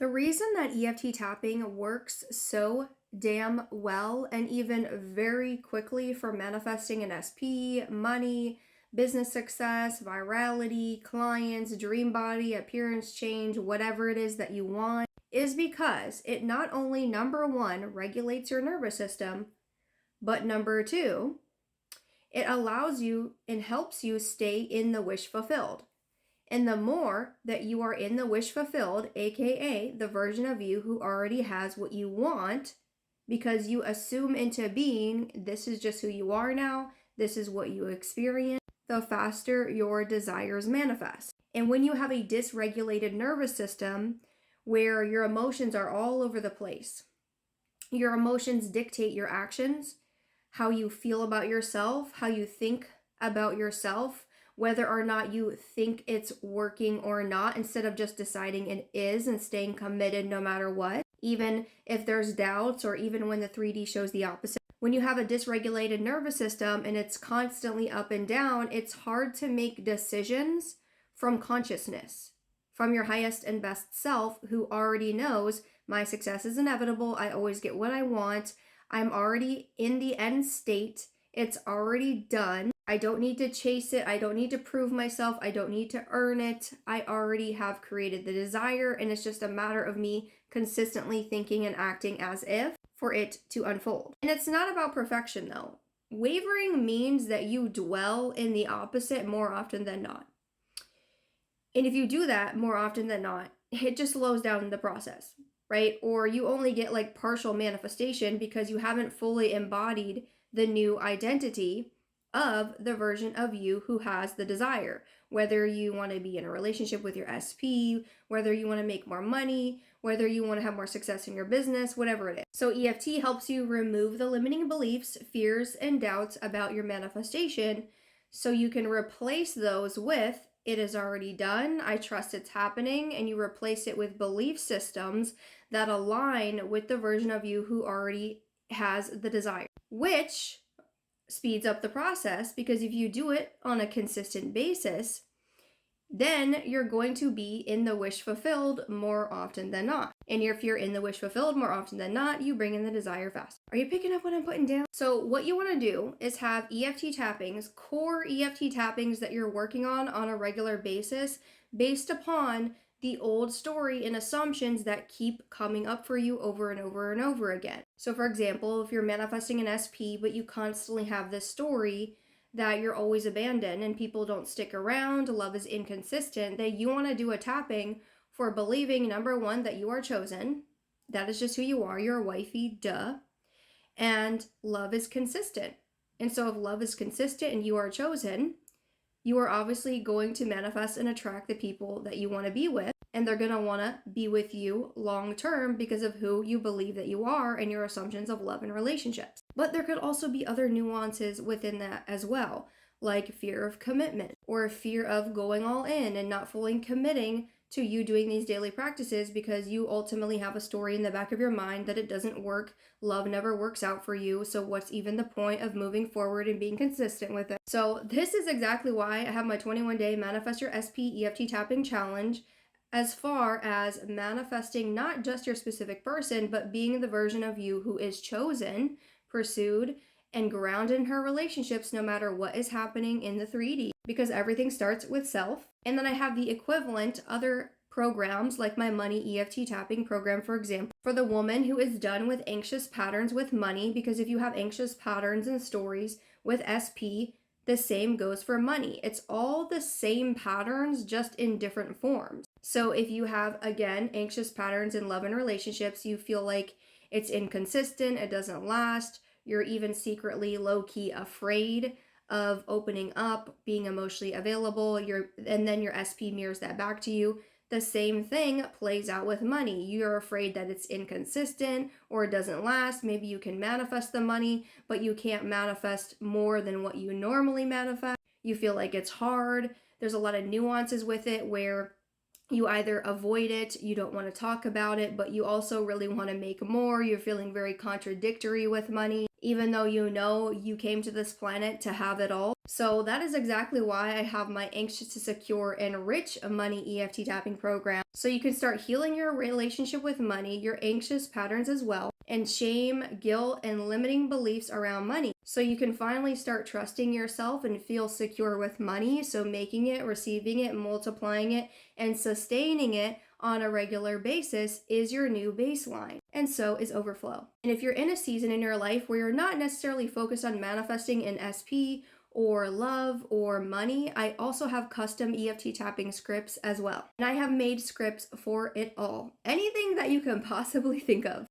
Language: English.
The reason that EFT tapping works so damn well and even very quickly for manifesting an SP, money, business success, virality, clients, dream body, appearance change, whatever it is that you want, is because it not only, number one, regulates your nervous system, but number two, it allows you and helps you stay in the wish fulfilled. And the more that you are in the wish fulfilled, aka the version of you who already has what you want, because you assume into being, this is just who you are now, this is what you experience, the faster your desires manifest. And when you have a dysregulated nervous system where your emotions are all over the place, your emotions dictate your actions, how you feel about yourself, how you think about yourself, whether or not you think it's working or not, instead of just deciding it is and staying committed no matter what, even if there's doubts or even when the 3D shows the opposite. When you have a dysregulated nervous system and it's constantly up and down, it's hard to make decisions from consciousness, from your highest and best self who already knows my success is inevitable. I always get what I want. I'm already in the end state. It's already done. I don't need to chase it. I don't need to prove myself. I don't need to earn it. I already have created the desire, and it's just a matter of me consistently thinking and acting as if for it to unfold. And it's not about perfection though. Wavering means that you dwell in the opposite more often than not. And if you do that more often than not, it just slows down the process, right? Or you only get like partial manifestation because you haven't fully embodied the new identity of the version of you who has the desire. Whether you want to be in a relationship with your SP, whether you want to make more money, whether you want to have more success in your business, whatever it is. So EFT helps you remove the limiting beliefs, fears, and doubts about your manifestation so you can replace those with, it is already done, I trust it's happening, and you replace it with belief systems that align with the version of you who already has the desire, which speeds up the process, because if you do it on a consistent basis, then you're going to be in the wish fulfilled more often than not. And if you're in the wish fulfilled more often than not, you bring in the desire fast. Are you picking up what I'm putting down? So what you want to do is have EFT tappings, core EFT tappings that you're working on a regular basis based upon the old story and assumptions that keep coming up for you over and over and over again. So for example, if you're manifesting an SP, but you constantly have this story that you're always abandoned and people don't stick around, love is inconsistent, that you want to do a tapping for believing, number one, that you are chosen. That is just who you are. You're a wifey, duh. And love is consistent. And so if love is consistent and you are chosen, you are obviously going to manifest and attract the people that you want to be with, and they're going to want to be with you long term because of who you believe that you are and your assumptions of love and relationships. But there could also be other nuances within that as well, like fear of commitment or fear of going all in and not fully committing to you doing these daily practices because you ultimately have a story in the back of your mind that it doesn't work. Love never works out for you. So what's even the point of moving forward and being consistent with it? So this is exactly why I have my 21-day Manifest Your SP EFT Tapping Challenge, as far as manifesting not just your specific person, but being the version of you who is chosen, pursued, and grounded in her relationships no matter what is happening in the 3D, because everything starts with self. And then I have the equivalent other programs like my money EFT tapping program, for example, for the woman who is done with anxious patterns with money, because if you have anxious patterns and stories with SP, the same goes for money. It's all the same patterns, just in different forms. So if you have, again, anxious patterns in love and relationships, you feel like it's inconsistent, it doesn't last, you're even secretly low-key afraid of opening up, being emotionally available, and then your SP mirrors that back to you. The same thing plays out with money. You're afraid that it's inconsistent or it doesn't last. Maybe you can manifest the money, but you can't manifest more than what you normally manifest. You feel like it's hard. There's a lot of nuances with it where You either avoid it, you don't want to talk about it, but you also really want to make more. You're feeling very contradictory with money, even though you know you came to this planet to have it all. So, that is exactly why I have my Anxious to Secure and Rich Money EFT tapping program. So, you can start healing your relationship with money, your anxious patterns as well, and shame, guilt, and limiting beliefs around money. So, you can finally start trusting yourself and feel secure with money. So, making it, receiving it, multiplying it, and sustaining it on a regular basis is your new baseline, and so is overflow. And if you're in a season in your life where you're not necessarily focused on manifesting an SP or love or money, I also have custom EFT tapping scripts as well. And I have made scripts for it all. Anything that you can possibly think of.